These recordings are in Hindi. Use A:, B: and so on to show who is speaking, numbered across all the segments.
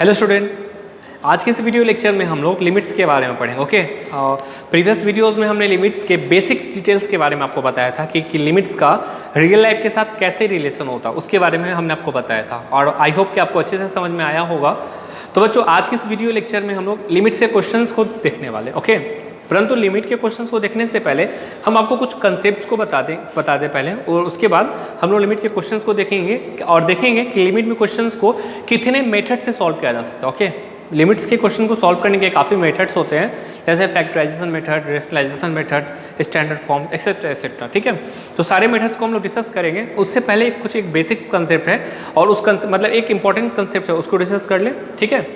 A: हेलो स्टूडेंट, आज के इस वीडियो लेक्चर में हम लोग लिमिट्स के बारे में पढ़ेंगे। ओके, प्रीवियस वीडियोस में हमने लिमिट्स के बेसिक्स डिटेल्स के बारे में आपको बताया था कि लिमिट्स का रियल लाइफ के साथ कैसे रिलेशन होता है, उसके बारे में हमने आपको बताया था और आई होप कि आपको अच्छे से समझ में आया होगा। तो बच्चों, आज की इस वीडियो लेक्चर में हम लोग लिमिट्स के क्वेश्चंस को देखने वाले। ओके, परंतु लिमिट के क्वेश्चंस को देखने से पहले हम आपको कुछ कंसेप्ट्स को बता दें पहले, और उसके बाद हम लोग लिमिट के क्वेश्चंस को देखेंगे और देखेंगे कि लिमिट में क्वेश्चंस को कितने मेथड से सॉल्व किया जा सकता है। ओके, लिमिट्स के क्वेश्चन को सॉल्व करने के काफ़ी मेथड्स होते हैं, जैसे factorization method, rationalization method, standard form, etcetera etcetera. ठीक है, तो सारे मेथड्स को हम लोग डिस्कस करेंगे। उससे पहले एक बेसिक कंसेप्ट है और उस मतलब एक इंपॉर्टेंट कंसेप्ट है, उसको डिस्कस कर लें। ठीक है,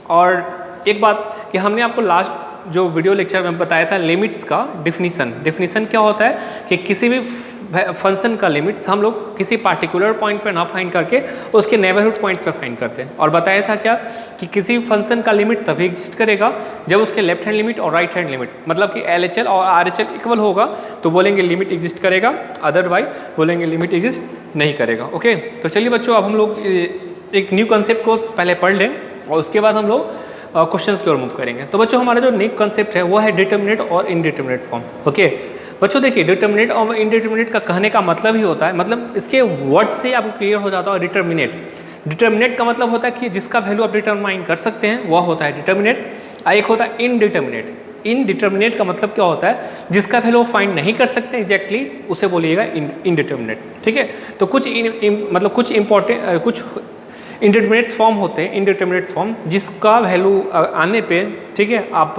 A: और एक बात कि हमने आपको लास्ट जो वीडियो लेक्चर में बताया था लिमिट्स का डिफिनीसन क्या होता है कि किसी भी फंक्शन का लिमिट्स हम लोग किसी पार्टिकुलर पॉइंट पे ना फाइंड करके उसके नेबरहुड पॉइंट पे फाइंड करते हैं। और बताया था क्या कि किसी भी फंक्शन का लिमिट तभी एग्जिस्ट करेगा जब उसके लेफ्ट हैंड लिमिट और राइट हैंड लिमिट, मतलब कि LHL और RHL इक्वल होगा तो बोलेंगे लिमिट एग्जिस्ट करेगा, अदरवाइज बोलेंगे लिमिट एग्जिस्ट नहीं करेगा। ओके, तो चलिए बच्चों, अब हम लोग एक न्यू कंसेप्ट को पहले पढ़ लें और उसके बाद हम लोग क्वेश्चंस की ओर मूव करेंगे। तो बच्चों, हमारा जो नेक्स्ट कंसेप्ट है वो है डिटर्मिनेट और इनडिटर्मिनेट फॉर्म। ओके बच्चों, देखिए डिटर्मिनेट और इनडिटर्मिनेट का कहने का मतलब ही होता है, मतलब इसके वर्ड से आपको क्लियर हो जाता है। डिटर्मिनेट का मतलब होता है कि जिसका वैल्यू आप डिटरमाइन कर सकते हैं वह होता है डिटर्मिनेट। एक होता है इनडिटर्मिनेट का मतलब क्या होता है, जिसका वैल्यू फाइंड नहीं कर सकते एग्जैक्टली, उसे बोलिएगा इनडिटर्मिनेट। ठीक है, तो कुछ इंडिटर्मिनेट फॉर्म होते हैं, इंडिटर्मिनेट फॉर्म जिसका वैल्यू आने पे, ठीक है, आप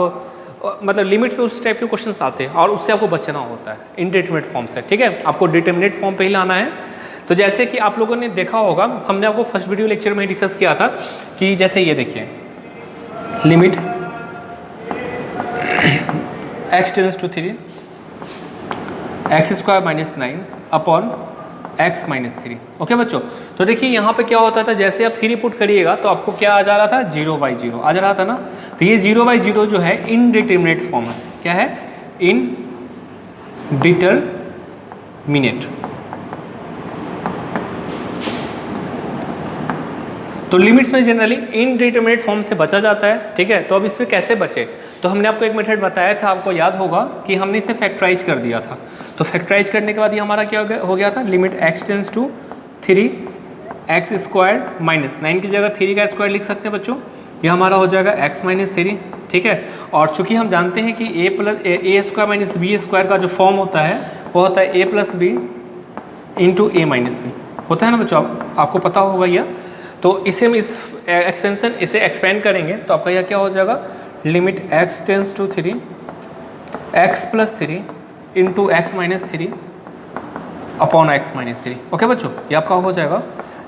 A: मतलब लिमिट्स में उस टाइप के क्वेश्चंस आते हैं और उससे आपको बचना होता है इंडिटर्मिनेट फॉर्म से। ठीक है, आपको डिटर्मिनेट फॉर्म पे ही लाना है। तो जैसे कि आप लोगों ने देखा होगा, हमने आपको फर्स्ट वीडियो लेक्चर में डिस्कस किया था कि जैसे ये देखिए limit x tends to 3 x² - 9 upon x - 3। Okay बच्चों, तो देखिए यहाँ पे क्या होता था, जैसे आप 3 पुट करिएगा तो आपको क्या आ जा रहा था, 0/0 आ जा रहा था ना। तो ये 0/0 जो है इनडिटर्मिनेट फॉर्म है। क्या है? इनडिटर्मिनेट। तो लिमिट्स में जनरली इनडिटर्मिनेट फॉर्म से बचा जाता है। ठीक है, तो अब इसमें कैसे बचे, तो हमने आपको एक मेथड बताया था, आपको याद होगा कि हमने इसे फैक्टराइज कर दिया था। तो फैक्टराइज करने के बाद ये हमारा क्या हो गया था, limit x tends to 3 x² - 9 की जगह 3 का स्क्वायर लिख सकते हैं बच्चों, ये हमारा हो जाएगा x - 3। ठीक है, और चूंकि हम जानते हैं कि a² - b² का जो फॉर्म होता है वो होता है a + b × a - b होता है ना बच्चों, आपको पता होगा यह। तो इसे हम इसे एक्सपेंड करेंगे तो आपका यह क्या हो जाएगा, limit x tends to 3 x + 3 × x - 3 upon x - 3। Okay बच्चों, ये आपका हो जाएगा।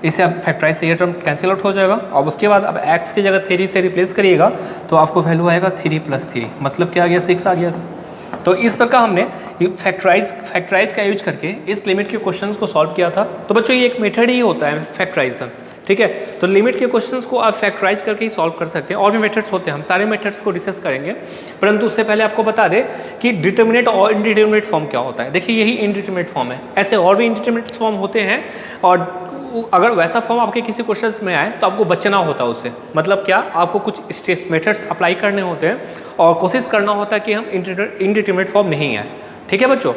A: इसे आप फैक्टराइज से ये टर्म कैंसिल आउट हो जाएगा और उसके बाद अब x की जगह 3 से रिप्लेस करिएगा तो आपको वैल्यू आएगा 3 + 3, मतलब क्या आ गया, 6 आ गया था। तो इस प्रकार हमने फैक्टराइज का यूज करके इस लिमिट के क्वेश्चंस को सॉल्व किया था। तो बच्चों, ये एक मेथड ही होता है फैक्टराइजेशन। ठीक है, तो लिमिट के क्वेश्चंस को आप फैक्टराइज करके ही सॉल्व कर सकते हैं। और भी मेथड्स होते हैं, हम सारे मेथड्स को डिस्कस करेंगे, परंतु उससे पहले आपको बता दें कि डिटर्मिनेट और इनडिटर्मिनेट फॉर्म क्या होता है। देखिए, यही इनडिटर्मिनेट फॉर्म है, ऐसे और भी इनडिटर्मिनेट फॉर्म होते हैं और अगर वैसा फॉर्म आपके किसी क्वेश्चन में आए तो आपको बचना होता है उससे। मतलब क्या, आपको कुछ स्टेप मेथड्स अप्लाई करने होते हैं और कोशिश करना होता है कि हम इनडिटर्मिनेट फॉर्म नहीं आए। ठीक है बच्चों,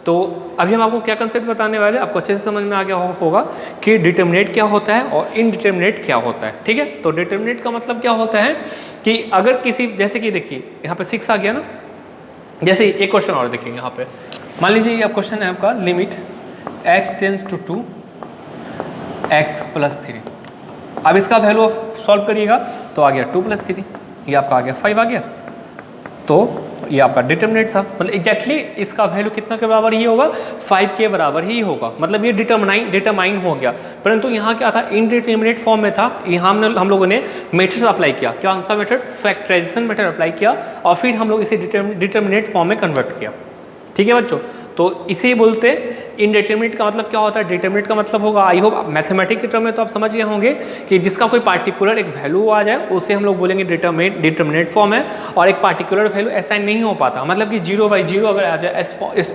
A: तो अभी हम आपको क्या कंसेप्ट बताने वाले हैं, आपको अच्छे से समझ में आ गया होगा कि डिटर्मिनेट क्या होता है और इनडिटर्मिनेट क्या होता है। ठीक है, तो डिटर्मिनेट का मतलब क्या होता है कि अगर किसी, जैसे कि देखिए यहाँ पे 6 आ गया ना, जैसे एक क्वेश्चन और देखेंगे यहाँ पे, मान लीजिए ये क्वेश्चन है आपका, limit x tends to 2 x + 3। अब इसका वैल्यू आप सॉल्व करिएगा तो आ गया 2 + 3, ये आपका आ गया 5 आ गया। तो ये आपका डिटर्मिनेट था, मतलब एग्जैक्टली इसका वैल्यू कितना के बराबर ही होगा, 5 के बराबर ही होगा, मतलब ये डिटरमाइन हो गया। परंतु यहाँ क्या था, इनडिटर्मिनेट फॉर्म में था। यहाँ हम लोगों ने मेथड्स अप्लाई किया, कौन सा मेथड, फैक्टराइजेशन मेथड अप्लाई किया और फिर हम लोग इसे डिटर्मिनेट फॉर्म में कन्वर्ट किया। ठीक है बच्चों, तो इसे बोलते हैं इनडिटरमिनेट। का मतलब क्या होता है? डिटरमिनेट का मतलब होगा, आई होप मैथमेटिक्स के टर्म में तो आप समझ गए होंगे कि जिसका कोई पार्टिकुलर एक वैल्यू आ जाए उसे हम लोग बोलेंगे डिटरमिनेट फॉर्म है, और एक पार्टिकुलर वैल्यू असाइन नहीं हो पाता, मतलब कि 0/0 अगर आ जाए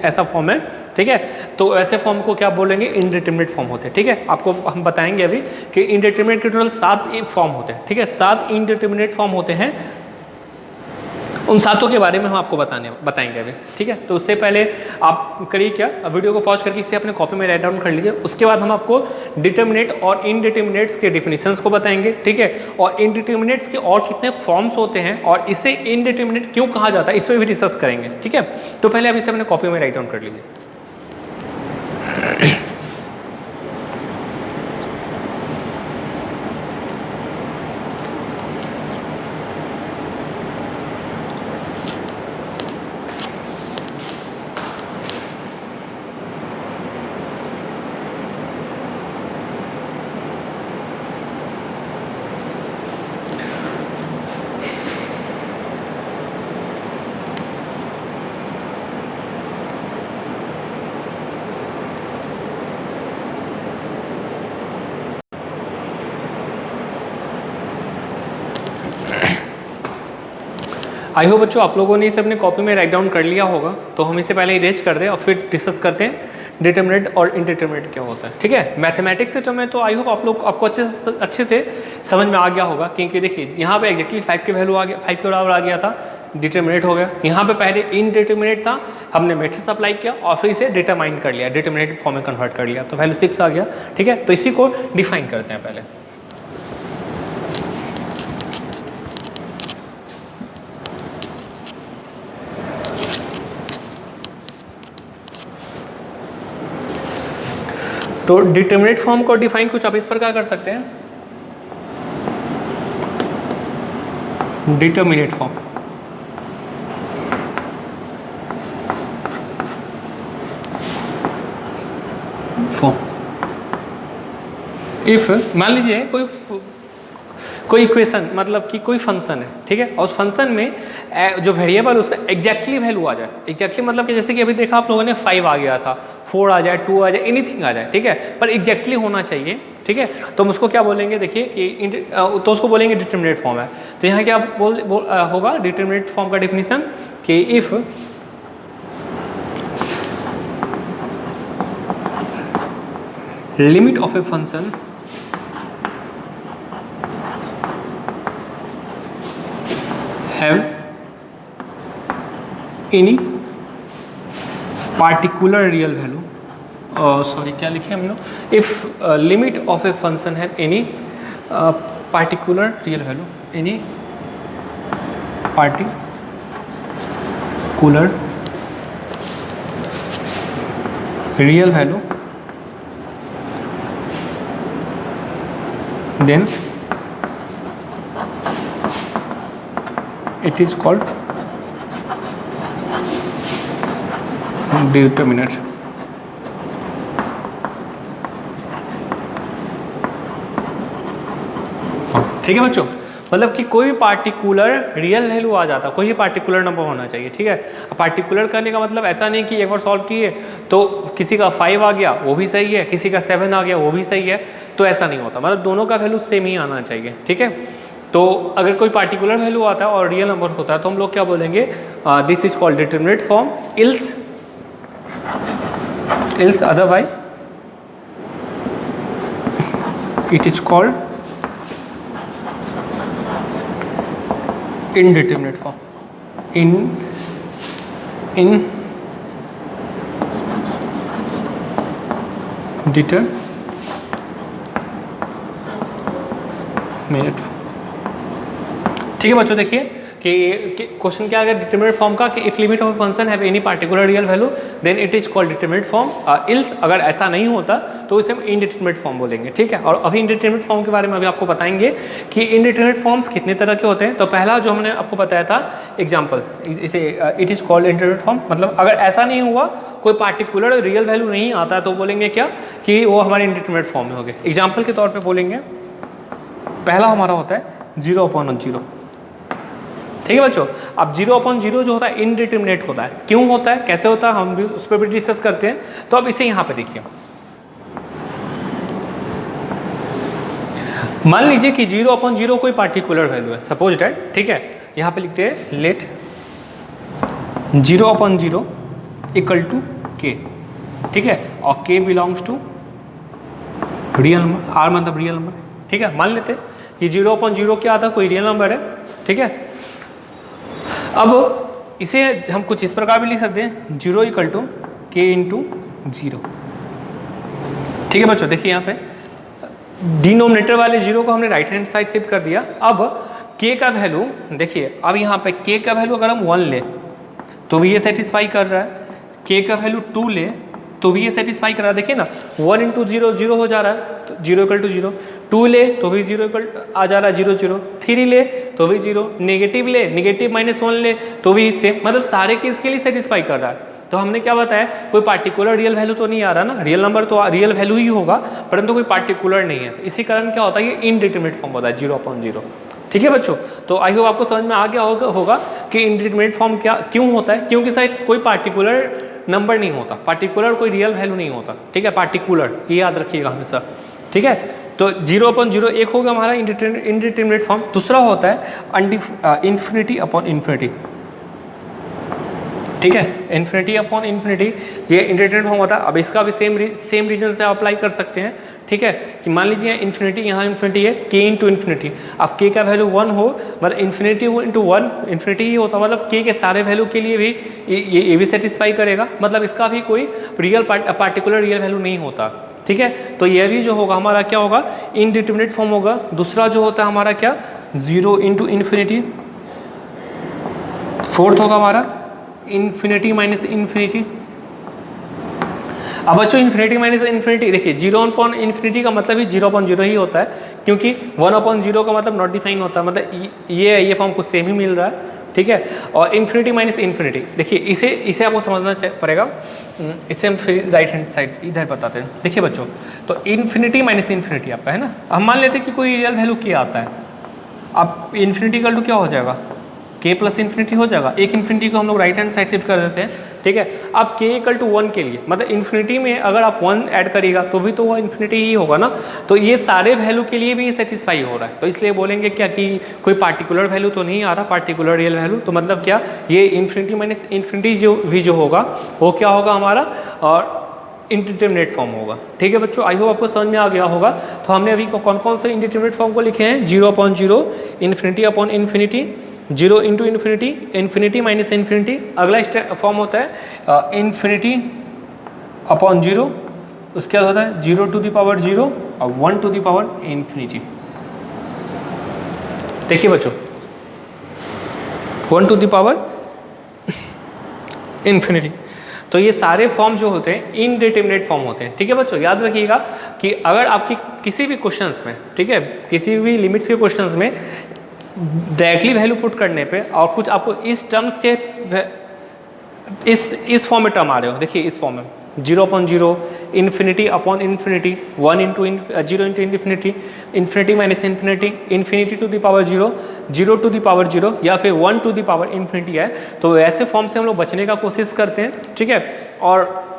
A: ऐसा फॉर्म है, ठीक है, तो ऐसे फॉर्म को क्या बोलेंगे? इनडिटरमिनेट फॉर्म होते हैं, ठीक है। आपको हम बताएंगे अभी कि इनडिटरमिनेट के टोटल 7 फॉर्म होते हैं, ठीक है, 7 इनडिटरमिनेट फॉर्म होते हैं। उन 7 के बारे में हम आपको बताएंगे अभी, ठीक है। तो उससे पहले आप करिए क्या, वीडियो को पॉज करके इसे अपने कॉपी में राइट डाउन कर लीजिए। उसके बाद हम आपको डिटरमिनेट और इनडिटरमिनेट्स के डिफिनीशंस को बताएंगे, ठीक है, और इनडिटरमिनेट्स के और कितने फॉर्म्स होते हैं और इसे इनडिटरमिनेट क्यों कहा जाता है इस पर भी डिस्कस करेंगे, ठीक है। तो पहले आप इसे अपने कॉपी में राइट डाउन कर लीजिए। आई होप बच्चों आप लोगों ने इसे अपने कॉपी में राइट डाउन कर लिया होगा, तो हम इसे पहले इरेज कर दें और फिर डिस्कस करते हैं डिटरमिनेट और इनडिटरमिनेट क्या होता है, ठीक है। मैथमेटिक्स से में तो आई होप आपको अच्छे से समझ में आ गया होगा, क्योंकि देखिए यहाँ पे एग्जैक्टली 5 की वैल्यू आ गया, 5 के बराबर आ गया था, डिटरमिनेट हो गया। यहाँ पे पहले इनडिटरमिनेट था, हमने मैट्रिक्स अप्लाई किया और फिर इसे डिटरमाइन कर लिया, डिटरमिनेट फॉर्म में कन्वर्ट कर लिया, तो वैल्यू 6 आ गया, ठीक है। तो इसी को डिफाइन करते हैं पहले। तो डिटरमिनेट फॉर्म को डिफाइन कुछ आप इस प्रकार कर सकते हैं, डिटरमिनेट फॉर्म इफ मान लीजिए कोई इक्वेशन, मतलब कि कोई फंक्शन है, ठीक है, और उस फंक्शन में जो वेरिएबल उसका एग्जैक्टली वैल्यू आ जाए। एग्जैक्टली मतलब कि जैसे कि अभी देखा आप लोगों ने 5 आ गया था, 4 आ जाए, 2 आ जाए, एनीथिंग आ जाए, ठीक है, पर एग्जैक्टली होना चाहिए, ठीक है। तो हम उसको क्या बोलेंगे? देखिए कि तो उसको बोलेंगे डिटरमिनेट फॉर्म है। तो यहाँ क्या होगा डिटरमिनेट फॉर्म का डिफिनीशन कि if limit of a function have any particular real value, sorry क्या लिखे हम लोग, if limit of a function have any particular real value, any particular real value, then it is called determinate. ठीक है बच्चों, मतलब कि कोई भी पार्टिकुलर रियल वैल्यू आ जाता, कोई भी पार्टिकुलर नंबर होना चाहिए, ठीक है। पार्टिकुलर करने का मतलब ऐसा नहीं कि एक बार सॉल्व किए तो किसी का 5 आ गया वो भी सही है, किसी का 7 आ गया वो भी सही है, तो ऐसा नहीं होता, मतलब दोनों का वैल्यू सेम ही आना चाहिए, ठीक है। तो अगर कोई पार्टिकुलर वैल्यू आता है और रियल नंबर होता है तो हम लोग क्या बोलेंगे? This is called determinate form, ills otherwise it is called indeterminate form, indeterminate. ठीक है बच्चों, देखिए कि क्वेश्चन क्या है डिटरमिनेट फॉर्म का, कि if limit of function have any particular real value then it is called determinate form, else अगर ऐसा नहीं होता तो इसे हम इनडिटरमिनेट फॉर्म बोलेंगे, ठीक है। और अभी इनडिटरमिनेट फॉर्म के बारे में अभी आपको बताएंगे कि इनडिटरमिनेट फॉर्म्स कितने तरह के होते हैं। तो पहला जो हमने आपको बताया था एग्जाम्पल, इसे it is called indeterminate form, मतलब अगर ऐसा नहीं हुआ, कोई पार्टिकुलर रियल वैल्यू नहीं आता तो बोलेंगे क्या कि वो हमारे इनडिटरमिनेट फॉर्म में हो गए। एग्जाम्पल के तौर पर बोलेंगे, पहला हमारा होता है 0/0, ठीक है बच्चों। अब 0/0 जो होता है इनडिटरमिनेट होता है। क्यों होता है, कैसे होता है, हम भी उस पर भी डिस्कस करते हैं। तो अब इसे यहाँ पे देखिए, मान लीजिए कि 0/0 कोई पार्टिकुलर वैल्यू है, सपोज डैट, ठीक है। यहाँ पे लिखते हैं लेट 0/0 इक्वल टू k, ठीक है, और k belongs to real number, r मतलब रियल नंबर, ठीक है। मान लेते हैं कि 0/0 क्या आता है, कोई रियल नंबर है, ठीक है। अब इसे हम कुछ इस प्रकार भी लिख सकते हैं, 0 इक्वल टू k इंटू 0, ठीक है बच्चों। देखिए यहाँ पे डिनोमिनेटर वाले 0 को हमने राइट हैंड साइड शिफ्ट कर दिया। अब k का वैल्यू देखिए, अब यहाँ पे k का वैल्यू अगर हम 1 ले तो भी ये सेटिस्फाई कर रहा है, k का वैल्यू 2 ले तो भी ये सेटिस्फाई कर रहा है। देखिए ना 1 इंटू 0 0 हो जा रहा है, तो 0 इक्वल टू 0, 2 ले तो भी 0 इक्वल आ जा रहा है 0 0, 3 ले तो भी 0, नेगेटिव ले नेगेटिव -1 ले तो भी सेम, मतलब सारे केस के लिए सेटिस्फाई कर रहा है। तो हमने क्या बताया, कोई पार्टिकुलर रियल वैल्यू तो नहीं आ रहा ना, रियल नंबर तो रियल वैल्यू ही होगा, परंतु कोई पार्टिकुलर नहीं है। इसी कारण क्या होता है, ये इनडिटरमिनेट फॉर्म होता है 0/0, ठीक है बच्चों। तो आई होप आपको समझ में आ गया होगा कि इनडिटरमिनेट फॉर्म क्या क्यों होता है, क्योंकि शायद कोई पार्टिकुलर नंबर नहीं होता, पार्टिकुलर कोई रियल वैल्यू नहीं होता, ठीक है, पार्टिकुलर, ये याद रखिएगा हमेशा, ठीक है। तो 0/0 एक होगा हमारा इनडिटरमिनेट फॉर्म। दूसरा होता है इन्फिनिटी अपॉन इन्फिनिटी, ठीक है, इन्फिनिटी अपॉन इन्फिनिटी, ये इंडिटरमिनेट फॉर्म होता है। अब इसका भी सेम रीजन से अप्लाई कर सकते हैं, ठीक है, कि मान लीजिए इन्फिनिटी, यहाँ इन्फिनिटी है, k इंटू इन्फिनिटी, अब k का वैल्यू 1 हो, मतलब इन्फिनिटी इंटू 1 इन्फिनिटी ही होता, मतलब k के सारे वैल्यू के लिए भी ये भी सेटिस्फाई करेगा, मतलब इसका भी कोई रियल पार्टिकुलर रियल वैल्यू नहीं होता, ठीक है। तो ये भी जो होगा हमारा क्या होगा, इनडिटरमिनेट फॉर्म होगा। दूसरा जो होता है हमारा क्या, 0 इंटू इन्फिनिटी। फोर्थ होगा हमारा इन्फिनिटी माइनस इन्फिनिटी। अब बच्चों इन्फिनिटी माइनस इन्फिनिटी देखिए, 0/इन्फिनिटी का मतलब ही 0/0 ही होता है, क्योंकि 1/0 का मतलब नॉट डिफाइन होता है, मतलब ये फॉर्म कुछ सेम ही मिल रहा है, ठीक है। और इन्फिनिटी माइनस इन्फिनिटी देखिए, इसे आपको समझना पड़ेगा। इसे हम फिर राइट हैंड साइड इधर बताते हैं। देखिए बच्चों, तो इन्फिनिटी माइनस इन्फिनिटी आपका है ना, हम मान लेते हैं कि कोई रियल वैल्यू क्या आता है, अब इन्फिनिटी इक्वल टू क्या हो जाएगा, k प्लस इन्फिनिटी हो जाएगा। एक इन्फिनिटी को हम लोग राइट हैंड साइड शिफ्ट कर देते हैं, ठीक है। अब k इक्वल टू 1 के लिए, मतलब इन्फिनिटी में अगर आप 1 ऐड करिएगा तो भी तो वो इन्फिनिटी ही होगा ना, तो ये सारे वैल्यू के लिए भी ये सेटिस्फाई हो रहा है। तो इसलिए बोलेंगे क्या कि कोई पार्टिकुलर वैल्यू तो नहीं आ रहा, पार्टिकुलर रियल वैल्यू, तो मतलब क्या, ये इन्फिनिटी माइनस इन्फिनिटी जो होगा वो क्या होगा हमारा, और इंडिटरमिनेट फॉर्म होगा, ठीक है बच्चों। आई होप आपको समझ में आ गया होगा। तो हमने अभी कौन कौन से इंडिटरमिनेट फॉर्म को लिखे हैं, 0/0, infinity upon infinity, 0 into infinity, infinity minus infinity. अगला फॉर्म होता है इन्फिनिटी अपॉन 0, उसके बाद होता है 0 टू द पावर 0 और 1 टू द पावर इन्फिनिटी। देखिए बच्चों, 1 टू द पावर इन्फिनिटी, तो ये सारे फॉर्म जो होते हैं इनडिटरमिनेट फॉर्म होते हैं, ठीक है बच्चों। याद रखिएगा कि अगर आपकी किसी भी क्वेश्चंस में, ठीक है, किसी भी लिमिट्स के क्वेश्चंस में डायरेक्टली वैल्यू पुट करने पे और कुछ आपको इस टर्म्स के इस फॉर्म में टर्म आ रहे हो, देखिए इस फॉर्म में 0/0, infinity upon infinity, 1 into 0 into infinity, infinity minus infinity, infinity to the power 0, 0 to the power 0, या फिर 1 टू द पावर इन्फिनिटी है। तो ऐसे फॉर्म से हम लोग बचने का कोशिश करते हैं, ठीक है। और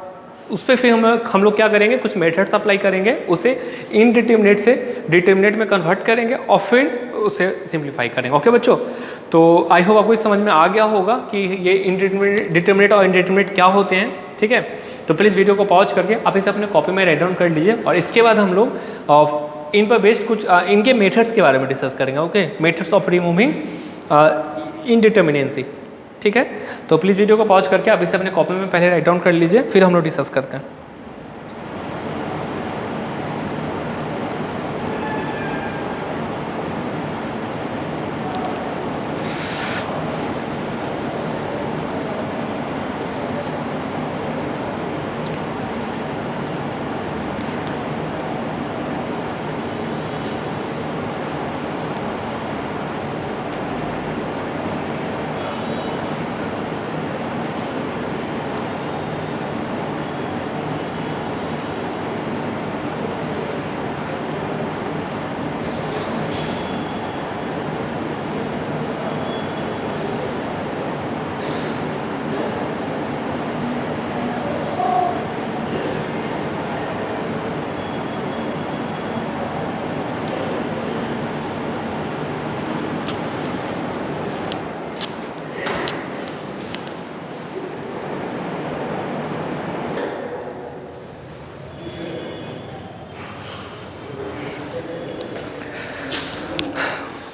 A: उस पर फिर हम लोग क्या करेंगे, कुछ मेथड्स अप्लाई करेंगे, उसे इनडिटरमिनेट से डिटरमिनेट में कन्वर्ट करेंगे और फिर उसे सिंप्लीफाई करेंगे। ओके बच्चों, तो आई होप आपको समझ में आ गया होगा कि ये डिटरमिनेट और इनडिटरमिनेट क्या होते हैं, ठीक है। तो प्लीज़ वीडियो को पॉज करके आप इसे अपने कॉपी में राइट डाउन कर लीजिए, और इसके बाद हम लोग इन पर बेस्ड कुछ इनके मेथड्स के बारे में डिस्कस करेंगे। ओके, मेथड्स ऑफ रिमूविंग इनडिटरमिनेंसी, ठीक है। तो प्लीज़ वीडियो को पॉज करके आप इसे अपने कॉपी में पहले राइट डाउन कर लीजिए, फिर हम लोग डिस्कस करते हैं।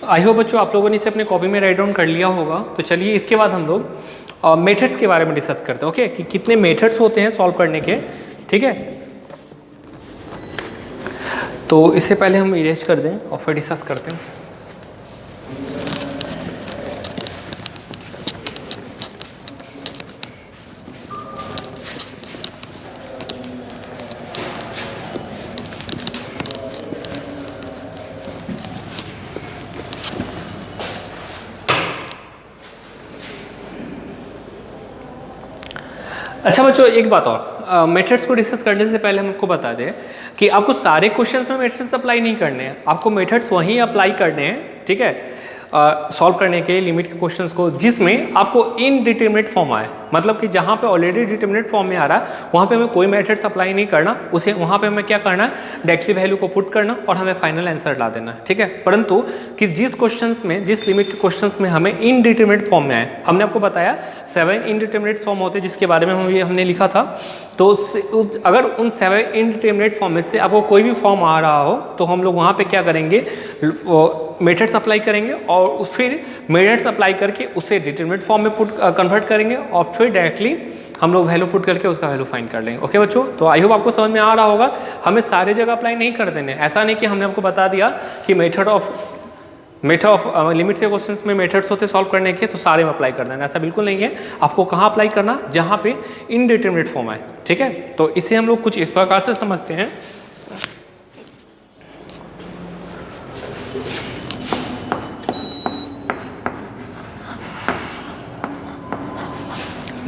A: आई होप बच्चों आप लोगों ने इसे अपने कॉपी में राइट डाउन कर लिया होगा। तो चलिए इसके बाद हम लोग मेथड्स के बारे में डिस्कस करते हैं। ओके, कि कितने मेथड्स होते हैं सॉल्व करने के, ठीक है। तो इससे पहले हम इरेज कर दें और फिर डिस्कस करते हैं। अच्छा बच्चों, एक बात और, मेथड्स को डिस्कस करने से पहले हमको बता दें कि आपको सारे क्वेश्चंस में मेथड्स अप्लाई नहीं करने हैं, आपको मेथड्स वहीं अप्लाई करने हैं, ठीक है, सॉल्व करने के लिमिट के क्वेश्चंस को जिसमें आपको इनडिटरमिनेट फॉर्म आए। मतलब कि जहाँ पे ऑलरेडी डिटरमिनेट फॉर्म में आ रहा है वहाँ पे हमें कोई मेथड्स अप्लाई नहीं करना, उसे वहाँ पे हमें क्या करना है, डायरेक्टली वैल्यू को पुट करना और हमें फाइनल आंसर ला देना है, ठीक है। परंतु कि जिस क्वेश्चंस में, जिस लिमिट के क्वेश्चंस में हमें इनडिटरमिनेट फॉर्म में आए, हमने आपको बताया 7 इनडिटरमिनेट फॉर्म होते हैं जिसके बारे में हमने लिखा था। तो अगर उन 7 इनडिटरमिनेट फॉर्म में से आपको कोई भी फॉर्म आ रहा हो तो हम लोग वहाँ पे क्या करेंगे, मेथड्स अप्लाई करेंगे और फिर मेथड्स अप्लाई करके उसे डिटरमिनेट फॉर्म में कन्वर्ट करेंगे और फिर डायरेक्टली हम लोग वैल्यू पुट करके उसका वैल्यू फाइंड कर लेंगे। ओके बच्चों, तो आई होप आपको समझ में आ रहा होगा। हमें सारे जगह अप्लाई नहीं कर देने, ऐसा नहीं कि हमने आपको बता दिया कि मेथड ऑफ लिमिट से क्वेश्चंस में मेथड्स होते सॉल्व करने के तो सारे में अप्लाई कर देना, ऐसा बिल्कुल नहीं है। आपको कहाँ अप्लाई करना, जहाँ पे इनडिटरमिनेट फॉर्म आए, ठीक है। तो इसे हम लोग कुछ इस प्रकार से समझते हैं।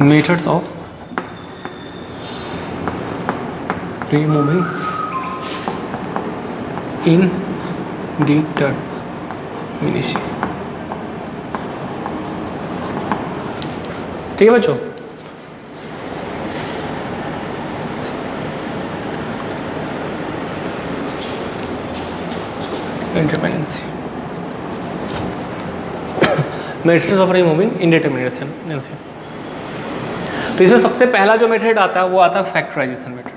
A: Methods of removing इनडिटरमिनेसी। ठीक है बच्चों, इंडिपेंडेंसी, मेथड्स ऑफ रिमूविंग इनडिटरमिनेसी। तो इसमें सबसे पहला जो मेथड आता है वो आता है फैक्टराइजेशन मेथड।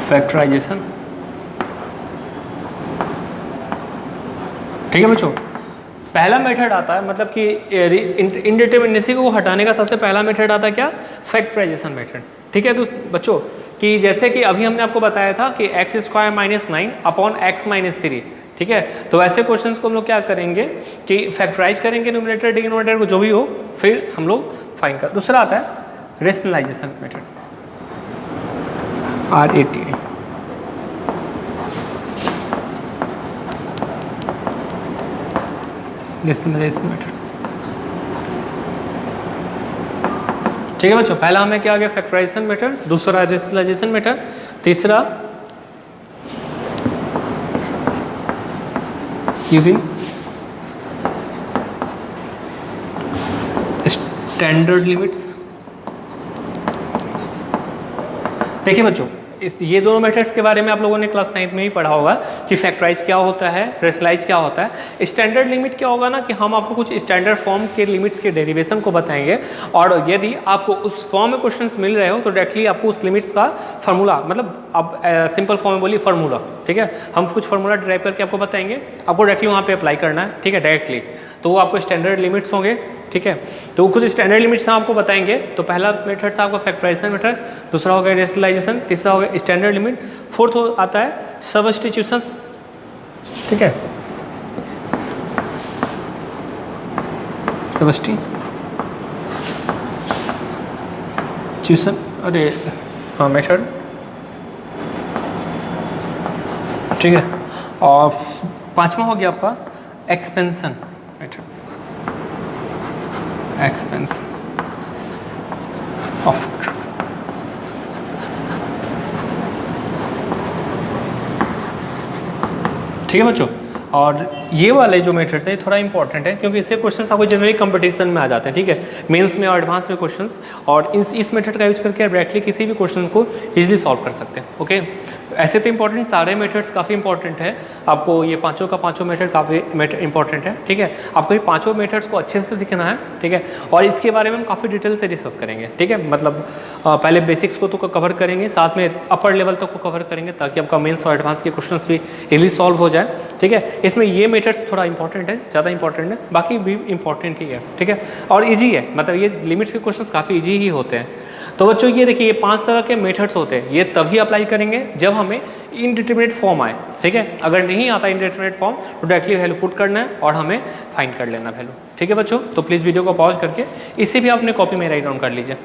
A: फैक्टराइजेशन, ठीक है बच्चों। पहला मेथड आता है, मतलब कि इनडिटरमिनेसी को हटाने का सबसे पहला मेथड आता है क्या, फैक्टराइजेशन मेथड, ठीक है। तो बच्चों कि जैसे कि अभी हमने आपको बताया था कि x² - 9 अपॉन x - 3, ठीक है। तो ऐसे क्वेश्चंस को हम लोग क्या करेंगे कि फैक्टराइज करेंगे न्यूमरेटर डिनोमिनेटर को, जो भी हो, फिर हम लोग फाइंड कर। दूसरा आता है rationalization method, RATI, rationalization method, ठीक है बच्चों। पहला हमें क्या आ गया, फैक्टराइजेशन मेथड, दूसरा रेशनलाइजेशन मेथड, तीसरा यूजिंग स्टैंडर्ड लिमिट्स। देखिए बच्चों, ये दोनों मेथड्स के बारे में आप लोगों ने क्लास 9th में ही पढ़ा होगा कि फैक्टराइज क्या होता है, रेशनलाइज क्या होता है। स्टैंडर्ड लिमिट क्या होगा ना, कि हम आपको कुछ स्टैंडर्ड फॉर्म के लिमिट्स के डेरिवेशन को बताएंगे और यदि आपको उस फॉर्म में क्वेश्चंस मिल रहे हो तो डायरेक्टली आपको उस लिमिट्स का फार्मूला, मतलब अब सिंपल फॉर्म में बोलिए फार्मूला, ठीक है, हम कुछ फार्मूला ड्राइव करके आपको बताएंगे, आपको डायरेक्टली वहाँ पे अप्लाई करना है, ठीक है, डायरेक्टली। तो वो आपको स्टैंडर्ड लिमिट्स होंगे, ठीक है। तो कुछ स्टैंडर्ड लिमिट्स हम आपको बताएंगे। तो पहला मेथड था आपका फैक्टराइजेशन मेथड, दूसरा हो गया रेशनलाइजेशन, तीसरा हो गया स्टैंडर्ड लिमिट, फोर्थ आता है सबस्टिट्यूशन, ठीक है, सबस्टिट्यूशन, अरे हाँ मेथड, ठीक है। और पांचवा हो गया आपका एक्सपेंशन मेथड, एक्सपेंशन ऑफ, ठीक है बच्चों। और ये वाले जो मेथड्स है ये थोड़ा इंपॉर्टेंट है क्योंकि इससे क्वेश्चंस आपको जनरली कंपटीशन में आ जाते हैं, ठीक है, मेंस में और एडवांस में क्वेश्चंस, और इस मेथड का यूज करके आप डायरेक्टली किसी भी क्वेश्चन को इजीली सॉल्व कर सकते हैं। ओके, ऐसे तो इंपॉर्टेंट सारे मेथड्स काफ़ी इंपॉर्टेंट है, आपको ये पांचों का पांचों मेथड काफ़ी इंपॉर्टेंट है, ठीक है, आपको ये पांचों मेथड्स को अच्छे से सीखना है, ठीक है, और इसके बारे में हम काफ़ी डिटेल से डिस्कस करेंगे, ठीक है, मतलब पहले बेसिक्स को तो कवर करेंगे, साथ में अपर लेवल तक को कवर करेंगे ताकि आपका मेंस और एडवांस के क्वेश्चंस भी इजीली सॉल्व हो जाए, ठीक है। इसमें ये मेथड्स थोड़ा इंपॉर्टेंट है, ज़्यादा इंपॉर्टेंट है, बाकी भी इंपॉर्टेंट ही है, ठीक है, और ईजी है, मतलब ये लिमिट्स के क्वेश्चंस काफ़ी ईजी ही होते हैं। तो बच्चों ये देखिए, ये 5 तरह के मेथड्स होते हैं, ये तभी अप्लाई करेंगे जब हमें इनडिटरमिनेट फॉर्म आए, ठीक है, अगर नहीं आता इनडिटरमिनेट फॉर्म तो डायरेक्टली वैल्यू पुट करना है और हमें फाइंड कर लेना वैल्यू, ठीक है बच्चों। तो प्लीज़ वीडियो को पॉज करके इसे भी अपने कॉपी में राइट डाउन कर लीजिए।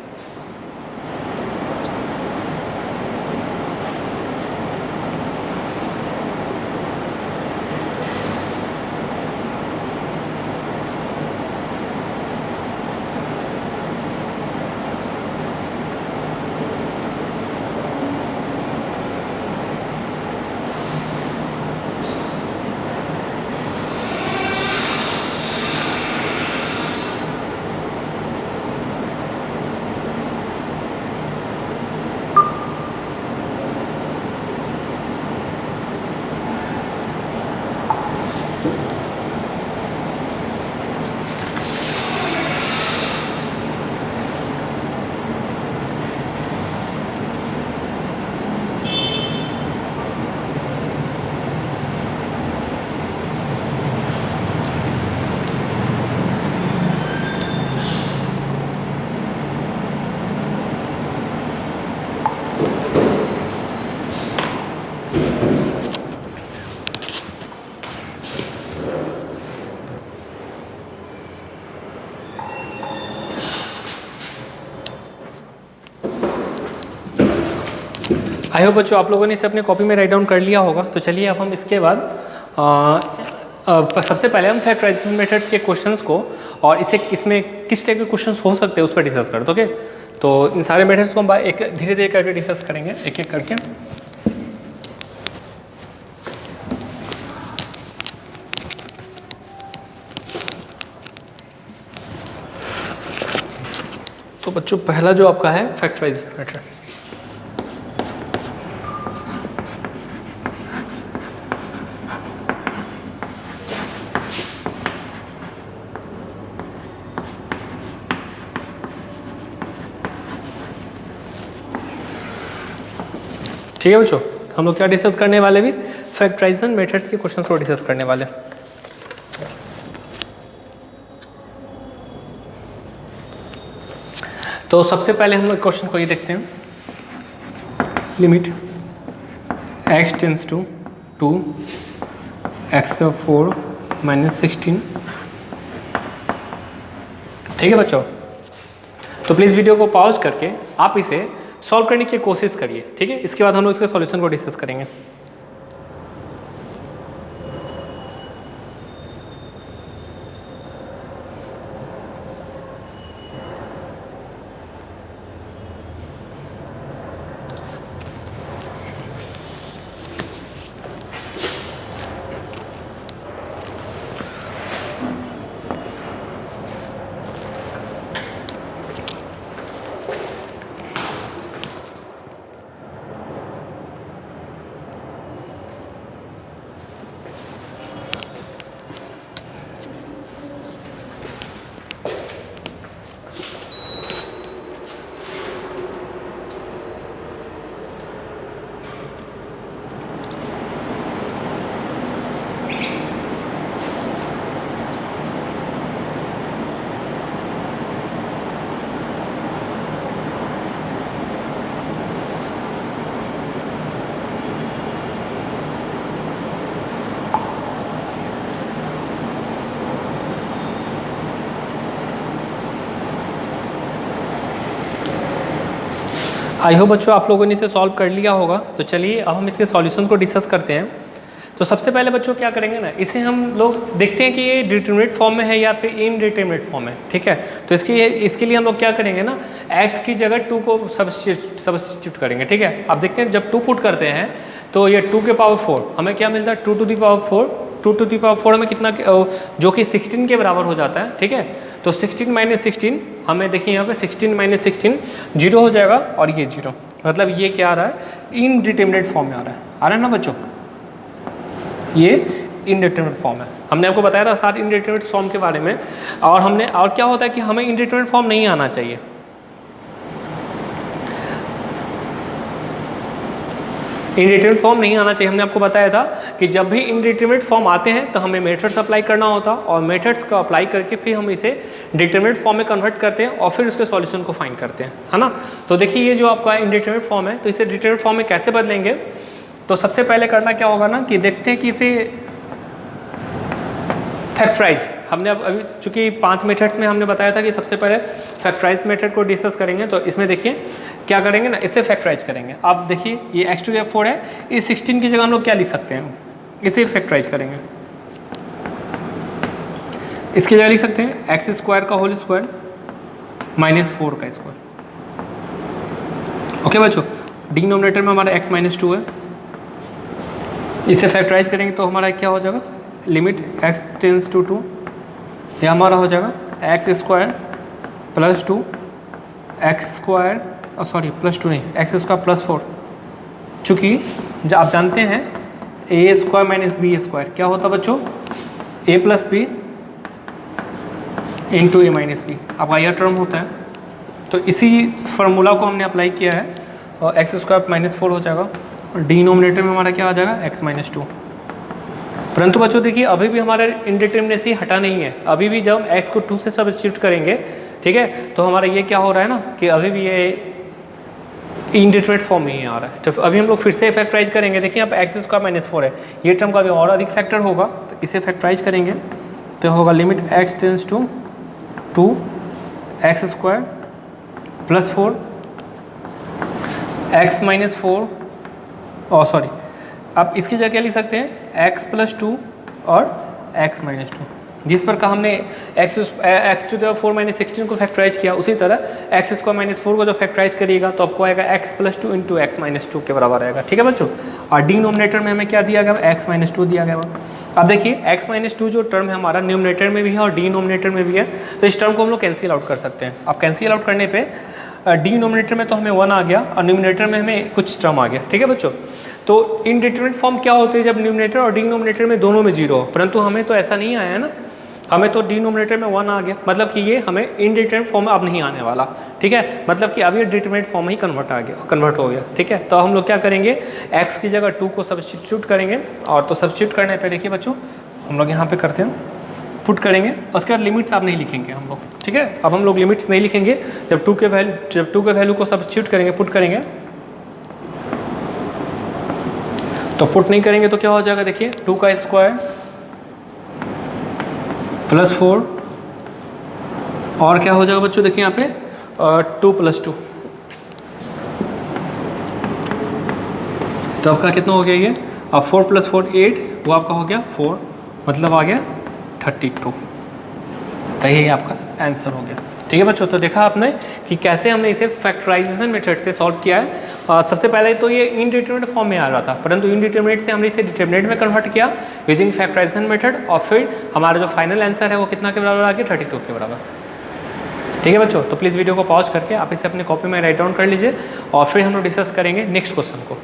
A: आई होप बच्चों आप लोगों ने इसे अपने कॉपी में राइट डाउन कर लिया होगा। तो चलिए अब हम इसके बाद सबसे पहले हम फैक्टराइजेशन मेथड्स के क्वेश्चंस को और इसमें किस टाइप के क्वेश्चंस हो सकते हैं उस पर डिस्कस करते हैं। ओके, तो इन सारे मेथड्स को हम एक धीरे धीरे करके डिस्कस करेंगे, एक एक करके। तो बच्चों पहला जो आपका है फैक्टराइजेशन मेथड, ठीक है बच्चों। हम लोग क्या डिस्कस करने वाले भी फैक्टराइजेशन मेथड्स के क्वेश्चंस को डिस्कस करने वाले। तो सबसे पहले हम लोग क्वेश्चन को ये देखते हैं, limit x tends to 2 x4 -16, ठीक है बच्चों। तो प्लीज़ वीडियो को पॉज करके आप इसे सॉल्व करने की कोशिश करिए, ठीक है, इसके बाद हम लोग इसके सॉल्यूशन को डिस्कस करेंगे। आई होप बच्चों आप लोगों ने इसे सॉल्व कर लिया होगा। तो चलिए अब हम इसके सॉल्यूशन को डिस्कस करते हैं। तो सबसे पहले बच्चों क्या करेंगे ना, इसे हम लोग देखते हैं कि ये डिटरमिनेट फॉर्म में है या फिर इनडिटरमिनेट फॉर्म है, ठीक है। तो इसके लिए हम लोग क्या करेंगे ना, x की जगह 2 को सब्स्टिट्यूट करेंगे, ठीक है। अब देखते हैं जब 2 पुट करते हैं तो ये 2 के पावर 4 हमें क्या मिलता है, 2 to the power 4 2 to the power 4 में कितना, जो कि 16 के बराबर हो जाता है, ठीक है। तो 16 माइनस 16, हमें देखिए यहाँ पे 16 माइनस 16 जीरो हो जाएगा, और ये जीरो, मतलब ये क्या आ रहा है, इनडिटरमिनेट फॉर्म में आ रहा है ना बच्चों, ये इनडिटरमिनेट फॉर्म है। हमने आपको बताया था 7 इनडिटरमिनेट फॉर्म के बारे में, और हमने, और क्या होता है कि हमें इनडिटरमिनेट फॉर्म नहीं आना चाहिए। इनडिटरमिनेट फॉर्म नहीं आना चाहिए, हमने आपको बताया था कि जब भी इनडिटरमिनेट फॉर्म आते हैं तो हमें मेथड्स अप्लाई करना होता, और मेथड्स को अप्लाई करके फिर हम इसे डिटरमिनेट फॉर्म में कन्वर्ट करते हैं, और फिर उसके सॉल्यूशन को फाइंड करते हैं, है ना। तो देखिए ये जो आपका इनडिटरमिनेट फॉर्म है, तो इसे डिटरमिनेट फॉर्म में कैसे बदलेंगे। तो सबसे पहले करना क्या होगा ना, कि देखते हैं कि इसे फैक्टराइज, हमने अब अभी चूंकि 5 मेथड्स में हमने बताया था कि सबसे पहले फैक्टराइज मेथड को डिस्कस करेंगे। तो इसमें देखिए क्या करेंगे ना, इससे फैक्टराइज करेंगे। अब देखिए ये x टू द 4 है, इस 16 की जगह हम लोग क्या लिख सकते हैं, इसे फैक्टराइज करेंगे। इसकी जगह लिख सकते हैं एक्स स्क्वायर का होल स्क्वायर माइनस 4 का स्क्वायर। ओके बच्चों, डिनोमिनेटर में हमारा x माइनस 2 है, इसे फैक्टराइज करेंगे तो हमारा क्या हो जाएगा, लिमिट x टेंस टू 2, यह हमारा हो जाएगा x square plus 2 x square, sorry plus 2 नहीं, एक्स स्क्वायर प्लस 4। चूँकि जब आप जानते हैं ए स्क्वायर माइनस बी स्क्वायर क्या होता है बच्चों, ए प्लस बी इंटू ए माइनस बी, आपका यह टर्म होता है। तो इसी फार्मूला को हमने अप्लाई किया है, और एक्स स्क्वायर माइनस 4 हो जाएगा, और डिनोमिनेटर में हमारा क्या आ जाएगा, एक्स माइनस 2। परंतु बच्चों देखिए अभी भी हमारा इनडिटरमिनेसी हटा नहीं है, अभी भी जब हम x को 2 से सब्स्टिट्यूट करेंगे, ठीक है, तो हमारा ये क्या हो रहा है ना, कि अभी भी ये इनडिटरमिनेट फॉर्म में ही आ रहा है। तो अभी हम लोग फिर से फैक्टराइज करेंगे। देखिए यहाँ पे एक्स स्क्वायर माइनस 4 है, ये टर्म का भी और अधिक फैक्टर होगा, तो इसे फैक्टराइज करेंगे तो होगा limit x tends to 2 x square plus 4 x minus 4, और सॉरी अब इसकी जगह क्या लिख सकते हैं, x प्लस 2 और x माइनस 2। जिस पर का हमने x टू द 4 माइनस 16 को फैक्टराइज किया, उसी तरह x स्क्वायर माइनस 4 को जो फैक्टराइज करिएगा तो आपको आएगा x plus 2 into x minus 2 के बराबर आएगा, ठीक है बच्चों। और डिनोमिनेटर में हमें क्या दिया गया, x माइनस 2 दिया गया। अब देखिए x माइनस 2 जो टर्म है हमारा न्यूमिनेटर में भी है और डिनोमिनेटर में भी है, तो इस टर्म को हम लोग कैंसिल आउट कर सकते हैं। अब कैंसिल आउट करने पर डिनोमिनेटर में तो हमें 1 आ गया, और न्यूमिनेटर में हमें कुछ टर्म आ गया, ठीक है बच्चों। तो इनडिटरमिनेट फॉर्म क्या होती है, जब न्यूमिनेटर और डिनोमिनेटर में दोनों में 0 हो, परंतु हमें तो ऐसा नहीं आया है ना, हमें तो डिनोमिनेटर में 1 आ गया, मतलब कि ये हमें इनडिटरमिनेट फॉर्म में अब नहीं आने वाला, ठीक है, मतलब कि अब ये डिटरमिनेट फॉर्म में ही कन्वर्ट हो गया, ठीक है। तो हम लोग क्या करेंगे, x की जगह 2 को सब्स्टिट्यूट करेंगे, और तो सब्स्टिट्यूट करने पे देखिए बच्चों हम लोग यहाँ पे करते हैं, पुट करेंगे, उसके बाद लिमिट्स आप नहीं लिखेंगे हम लोग, ठीक है। अब हम लोग लिमिट्स नहीं लिखेंगे, जब 2 के वैल्यू को सब्स्टिट्यूट करेंगे, पुट करेंगे, तो पुट नहीं करेंगे तो क्या हो जाएगा, देखिए 2 का स्क्वायर प्लस 4, और क्या हो जाएगा बच्चों, देखिए यहाँ पे 2 प्लस 2, तो आपका कितना हो गया ये, अब 4 प्लस 4 8, वो आपका हो गया 4, मतलब आ गया 32। तो यही आपका आंसर हो गया, ठीक है बच्चों। तो देखा आपने कि कैसे हमने इसे फैक्टराइजेशन मेथड से सॉल्व किया है। सबसे पहले तो ये इनडिटरमिनेट फॉर्म में आ रहा था, परंतु इनडिटरमिनेट से हमने इसे डिटरमिनेट में कन्वर्ट किया यूजिंग फैक्टराइजेशन मेथड, और फिर हमारा जो फाइनल आंसर है वो कितना के बराबर आ गया, 32 के बराबर, ठीक है बच्चों। तो प्लीज़ वीडियो को पॉज करके आप इसे अपने कॉपी में राइट डाउन कर लीजिए, और फिर हम लोग डिस्कस करेंगे नेक्स्ट क्वेश्चन को।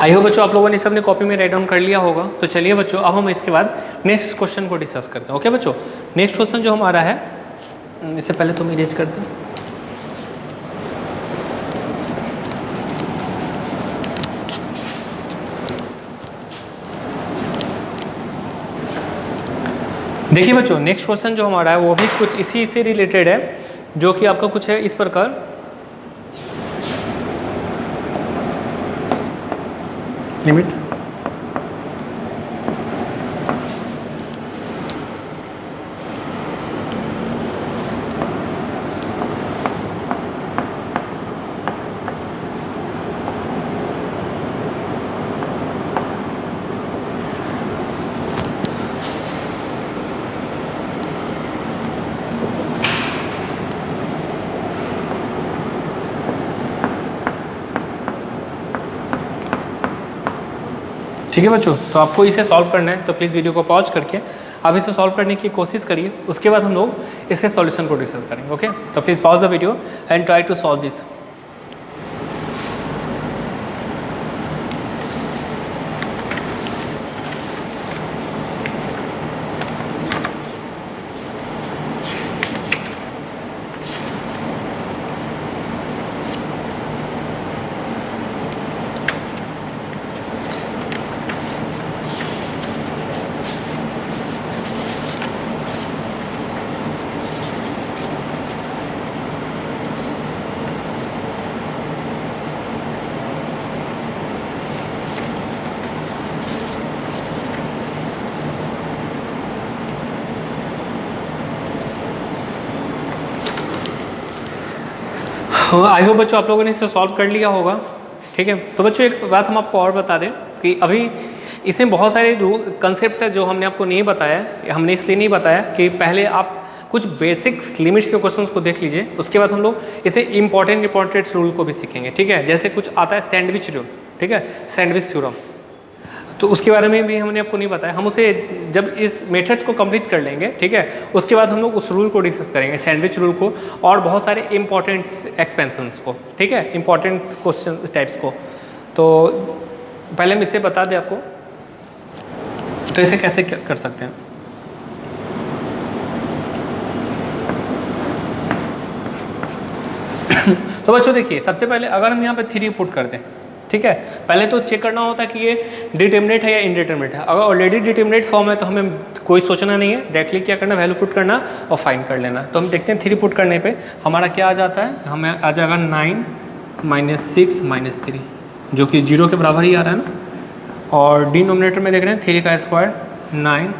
A: आई होप बच्चों आप लोगों ने इसे अपने कॉपी में राइट डाउन कर लिया होगा। तो चलिए बच्चों अब हम इसके बाद नेक्स्ट क्वेश्चन को डिस्कस करते हैं। ओके बच्चों, नेक्स्ट क्वेश्चन जो हमारा है, इससे पहले तुम इरेज कर दो। देखिए बच्चों नेक्स्ट क्वेश्चन जो हमारा है वो भी कुछ इसी से रिलेटेड है, जो कि आपका कुछ है इस प्रकार। लिमिट ठीक है बच्चों, तो आपको इसे सॉल्व करना है, तो प्लीज़ वीडियो को पॉज करके आप इसे सॉल्व करने की कोशिश करिए। उसके बाद हम लोग इसके सॉल्यूशन को डिस्कस करेंगे। ओके, तो please pause the video and try to solve this. I hope बच्चों आप लोगों ने इसे सॉल्व कर लिया होगा। ठीक है, तो बच्चों एक बात हम आपको और बता दें कि अभी इसमें बहुत सारे कंसेप्ट्स हैं जो हमने आपको नहीं बताया। हमने इसलिए नहीं बताया कि पहले आप कुछ बेसिक्स लिमिट्स के क्वेश्चंस को देख लीजिए, उसके बाद हम लोग इसे इंपॉर्टेंट रूल को भी सीखेंगे। ठीक है, जैसे कुछ आता है सैंडविच रूल, ठीक है, सैंडविच थ्योरम, तो उसके बारे में भी हमने आपको नहीं बताया। हम उसे जब इस मेथड्स को कंप्लीट कर लेंगे, ठीक है, उसके बाद हम लोग उस रूल को डिस्कस करेंगे, सैंडविच रूल को और बहुत सारे इंपॉर्टेंट एक्सपेंशंस को, ठीक है, इंपॉर्टेंट क्वेश्चन टाइप्स को। तो पहले हम इसे बता दें आपको, तो इसे कैसे कर सकते हैं। तो बच्चों देखिए, सबसे पहले अगर हम यहाँ पे 3 पुट करते हैं, ठीक है, पहले तो चेक करना होता है कि ये डिटर्मिनेट है या इनडिटर्मिनेट है। अगर ऑलरेडी डिटर्मिनेट फॉर्म है तो हमें कोई सोचना नहीं है, डायरेक्टली क्या करना, वैल्यू पुट करना और फाइंड कर लेना। तो हम देखते हैं 3 पुट करने पे हमारा क्या आ जाता है, हमें आ जाएगा 9 - 6 - 3, जो कि 0 के बराबर ही आ रहा है ना। और डिनोमिनेटर में देख रहे हैं 3 का स्क्वायर 9 -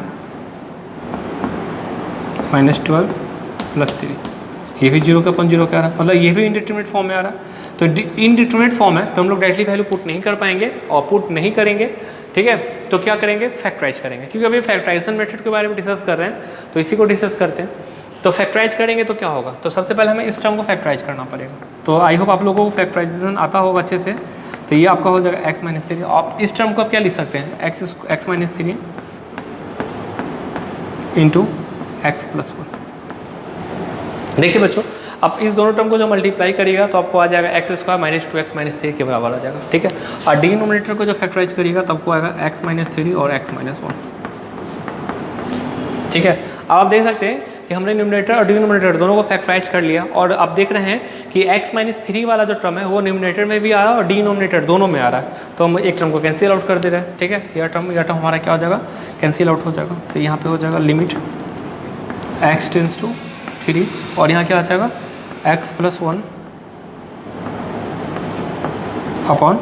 A: 12 + 3, ये भी 0 का अपन 0 का आ रहा है, मतलब ये भी इनडिटर्मिनेट फॉर्म में आ रहा है। तो इनडिटर्मिनेट फॉर्म है तो हम लोग डायरेक्टली वैल्यू पुट नहीं कर पाएंगे, और पुट नहीं करेंगे, ठीक है, तो क्या करेंगे, फैक्टराइज करेंगे। क्योंकि अभी फैक्टराइजेशन मेथड के बारे में डिस्कस कर रहे हैं, तो इसी को डिस्कस करते हैं। तो फैक्टराइज करेंगे तो क्या होगा, तो सबसे पहले हमें इस टर्म को फैक्टराइज करना पड़ेगा। तो आई होप आप लोगों को फैक्टराइजेशन आता होगा अच्छे से। तो ये आपका हो जाएगा x - 3। आप इस टर्म को आप क्या लिख सकते हैं, x - 3 × x + 1। देखिए बच्चों, अब इस दोनों टर्म को जो मल्टीप्लाई करिएगा तो आपको आ जाएगा x² - 2x - 3 के बराबर आ जाएगा, ठीक है। और डिनोमिनेटर को जो फैक्टराइज करिएगा तो आपको आएगा x - 3 और x - 1, ठीक है। अब आप देख सकते हैं कि हमने न्यूमरेटर और डिनोमिनेटर दोनों को फैक्टराइज कर लिया, और आप देख रहे हैं कि x - 3 वाला जो टर्म है वो न्यूमरेटर में भी आ रहा है और डिनोमिनेटर दोनों में आ रहा है। तो हम एक टर्म को कैंसिल आउट कर दे रहे हैं, ठीक है। यह टर्म हमारा क्या हो जाएगा, कैंसिल आउट हो जाएगा। तो यहाँ पे हो जाएगा लिमिट x टेंस टू 3, और यहाँ क्या आ जाएगा x + 1 अपॉन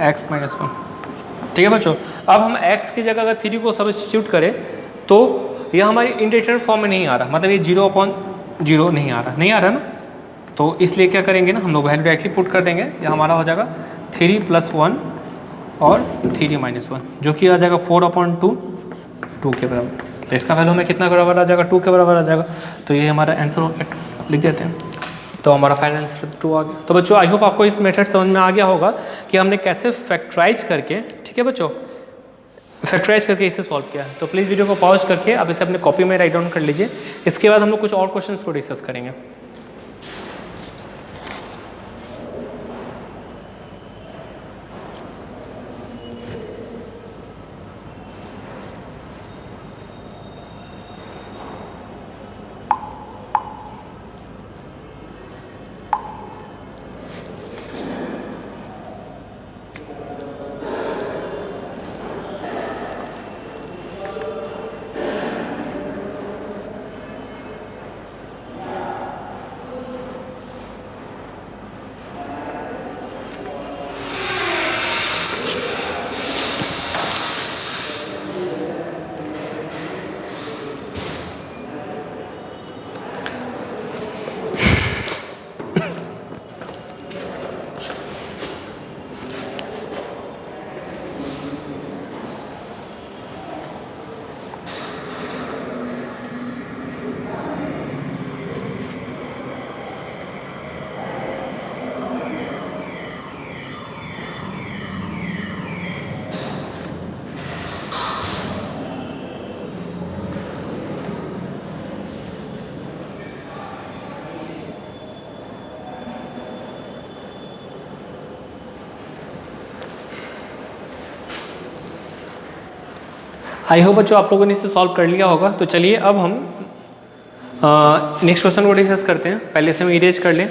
A: x - 1, ठीक है बच्चों। अब हम x की जगह अगर 3 को सब्स्टिट्यूट करें तो यह हमारी इंडिटरमिनेट फॉर्म में नहीं आ रहा, मतलब ये 0/0 नहीं आ रहा ना। तो इसलिए क्या करेंगे ना, हम लोग वैल्यू डायरेक्टली पुट कर देंगे। यह हमारा हो जाएगा 3 + 1 और 3 - 1, जो कि आ जाएगा 4/2, 2 के बराबर। तो इसका वैल्यू हमें कितना बराबर आ जाएगा, 2 के बराबर आ जाएगा। तो ये हमारा आंसर लिख देते हैं, तो हमारा फाइनल आंसर 2 आ गया। तो बच्चों आई होप आपको इस मेथड समझ में आ गया होगा कि हमने कैसे फैक्टराइज करके, ठीक है बच्चों, फैक्टराइज करके इसे सॉल्व किया है। तो प्लीज़ वीडियो को पॉज करके आप इसे अपने कॉपी में राइट डाउन कर लीजिए। इसके बाद हम लोग कुछ और क्वेश्चन को डिस्कस करेंगे। आई होप बच्चों आप लोगों ने इसे सॉल्व कर लिया होगा। तो चलिए अब हम नेक्स्ट क्वेश्चन को डिस्कस करते हैं। पहले से हम इरेज कर लें।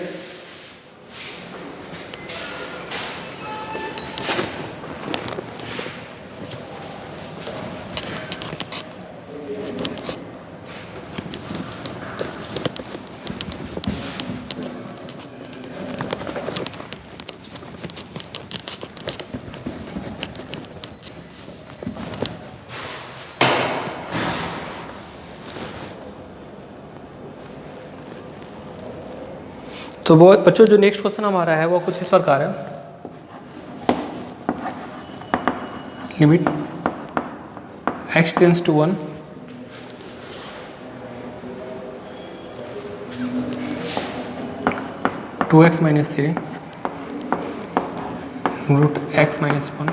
A: तो वो बच्चों जो नेक्स्ट क्वेश्चन हमारा है वो कुछ इस प्रकार है। Limit x tends to 1 2x minus 3 root x minus 1।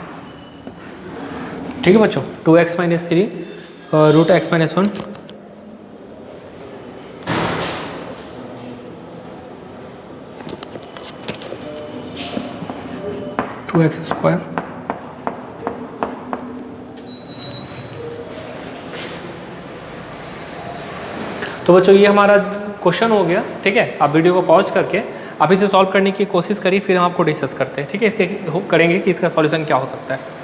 A: ठीक है बच्चों, 2x minus 3 root x minus 1 2x square तो बच्चों ये हमारा क्वेश्चन हो गया। ठीक है, आप वीडियो को पॉज करके आप इसे सॉल्व करने की कोशिश करिए, फिर हम आपको डिस्कस करते हैं। ठीक है, इसके करेंगे कि इसका सॉल्यूशन क्या हो सकता है।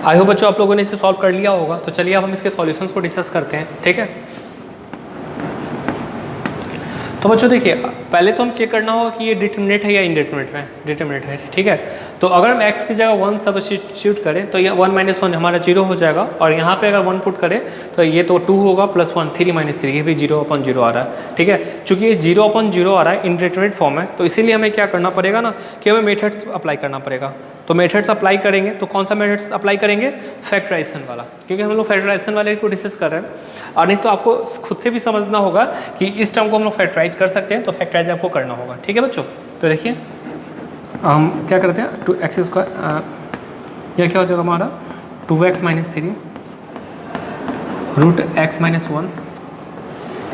A: आई होप बच्चों आप लोगों ने इसे सॉल्व कर लिया होगा। तो चलिए अब हम इसके सॉल्यूशंस को डिस्कस करते हैं। ठीक है, तो बच्चों देखिए पहले तो हम चेक करना होगा कि ये डिटरमिनेंट है या इनडिटरमिनेंट है। डिटरमिनेंट है। ठीक है, तो अगर हम x की जगह 1 सब्स्टिट्यूट करें तो ये 1 माइनस 1 हमारा 0 हो जाएगा, और यहाँ पे अगर 1 पुट करें तो ये तो 2 होगा प्लस 1 3 माइनस 3, ये भी 0/0 आ रहा है। ठीक है, चूँकि ये 0/0 आ रहा है, इनडिटरमिनेट फॉर्म है, तो इसीलिए हमें क्या करना पड़ेगा ना कि हमें मेथड्स अप्लाई करना पड़ेगा। तो मेथड्स अप्लाई करेंगे तो कौन सा मेथड्स अप्लाई करेंगे? फैक्टराइजेशन वाला, क्योंकि हम लोग फैक्टराइजेशन वाले को डिस्कस कर रहे हैं। और नहीं तो आपको खुद से भी समझना होगा कि इस टर्म को हम लोग फैक्टराइज कर सकते हैं, तो फैक्टराइज आपको करना होगा। ठीक है बच्चों, तो देखिए हम क्या करते हैं, 2x स्क्वायर यह क्या हो जाएगा हमारा 2x minus 3 root x minus 1,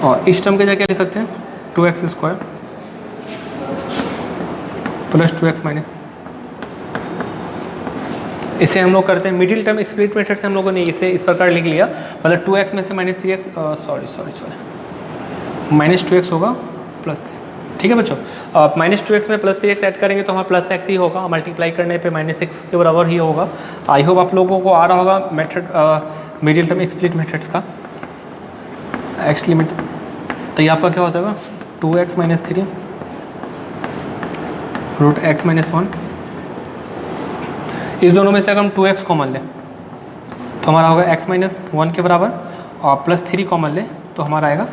A: और इस टर्म के जगह क्या लिख सकते हैं 2x square plus 2x minus. इसे हम लोग करते हैं मिडिल टर्म स्प्लिट मेथड से हम लोगों ने इसे इस प्रकार लिख लिया, मतलब 2x में से माइनस 3x माइनस 2x होगा प्लस 3। ठीक है बच्चों, माइनस 2x में प्लस 3x ऐड करेंगे तो हमारा प्लस x ही होगा, मल्टीप्लाई करने पे माइनस x के बराबर ही होगा। आई होप आप लोगों को आ रहा होगा method middle term split methods का x लिमिट। तो ये आपका क्या हो जाएगा 2x minus 3 root x minus 1। इस दोनों में से अगर हम 2x कॉमन लें तो हमारा होगा x माइनस 1 के बराबर, और प्लस 3 कॉमन लें तो हमारा आएगा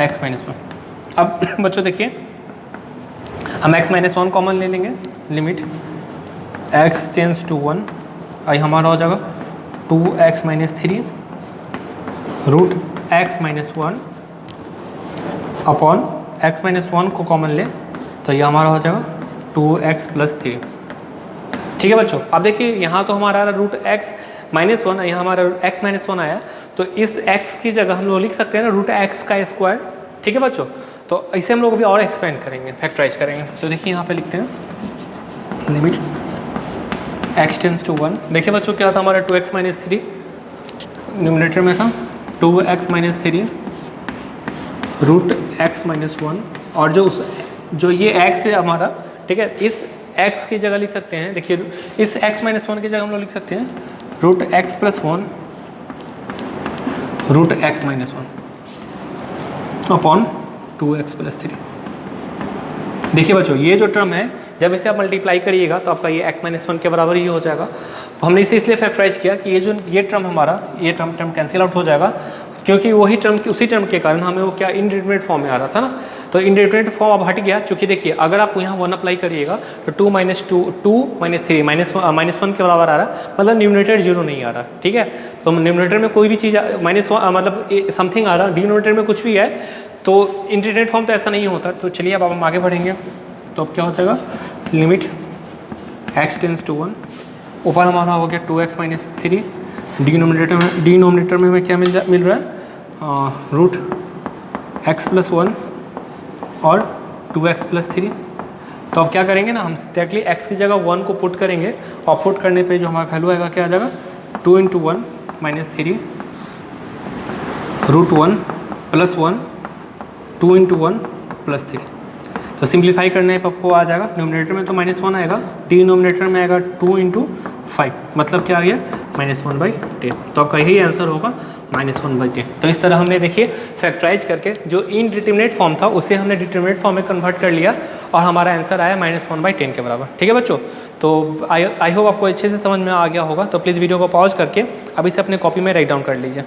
A: x माइनस 1। अब बच्चों देखिए हम x माइनस 1 कॉमन ले लेंगे, लिमिट x टेंस टू 1, आई हमारा हो जाएगा 2x minus 3 root x minus 1 upon x minus 1 को कॉमन ले तो ये हमारा हो जाएगा 2x प्लस 3। ठीक है बच्चों, अब देखिए यहाँ तो हमारा रूट x माइनस 1, यहाँ हमारा x माइनस 1 आया, तो इस x की जगह हम लोग लिख सकते हैं ना रूट x का स्क्वायर। ठीक है बच्चों, तो इसे हम लोग अभी और एक्सपेंड करेंगे, फैक्टराइज करेंगे। तो देखिए यहाँ पे लिखते हैं लिमिट x टेंस टू 1। देखिए बच्चों क्या था हमारा 2x माइनस 3 न्यूमरेटर में था 2x minus 3 root x minus 1, और जो ये x है हमारा, ठीक है, इस x की जगह लिख सकते हैं। देखिए इस x माइनस 1 की जगह हम लोग लिख सकते हैं root x plus one root x minus one upon 2x plus 3। देखिए बच्चों, ये जो टर्म है जब इसे आप मल्टीप्लाई करिएगा तो आपका ये x माइनस वन के बराबर ही हो जाएगा। हमने इसे इसलिए फैक्टराइज किया कि ये टर्म हमारा ये टर्म कैंसिल आउट हो जाएगा, क्योंकि वही टर्म उसी टर्म के कारण हमें वो क्या इनडिटरमिनेट फॉर्म में आ रहा था ना। तो इनडिटरमिनेट फॉर्म अब हट गया, चूँकि देखिए अगर आप यहाँ 1 अप्लाई करिएगा तो 2 माइनस 3 माइनस वन के बराबर आ रहा है, मतलब न्यूमरेटर 0 नहीं आ रहा। ठीक है, तो न्यूमरेटर में कोई भी चीज़ माइनस मतलब समथिंग आ रहा, डिनोमिनेटर में कुछ भी है तो इंटीग्रेटेड फॉर्म तो ऐसा नहीं होता। तो चलिए अब हम आगे बढ़ेंगे। तो अब क्या हो जाएगा, लिमिट x टेंस टू 1, ऊपर हमारा हो गया 2x माइनस 3, डिनोमिनेटर में हमें क्या मिल रहा है रूट x प्लस 1 और 2x प्लस 3। तो अब क्या करेंगे ना, हम डायरेक्टली x की जगह 1 को पुट करेंगे और पुट करने पे जो हमारा वैल्यू आएगा क्या आ जाएगा 2 × 1 माइनस 3 रूट 1 प्लस 1 2 × 1 प्लस 3। तो सिंप्लीफाई करने पर आपको आ जाएगा, न्यूमरेटर में तो -1 आएगा, डिनोमिनेटर में आएगा 2 × 5, मतलब क्या आ गया -1/10। तो आपका यही आंसर होगा -1/10। तो इस तरह हमने देखिए फैक्टराइज करके जो इनडिटरमिनेट फॉर्म था उसे हमने डिटरमिनेट फॉर्म में कन्वर्ट कर लिया और हमारा आंसर आया -1/10 के बराबर। ठीक है बच्चों, तो आई होप आपको अच्छे से समझ में आ गया होगा। तो प्लीज़ वीडियो को पॉज करके अब इसे अपने कॉपी में राइट डाउन कर लीजिए।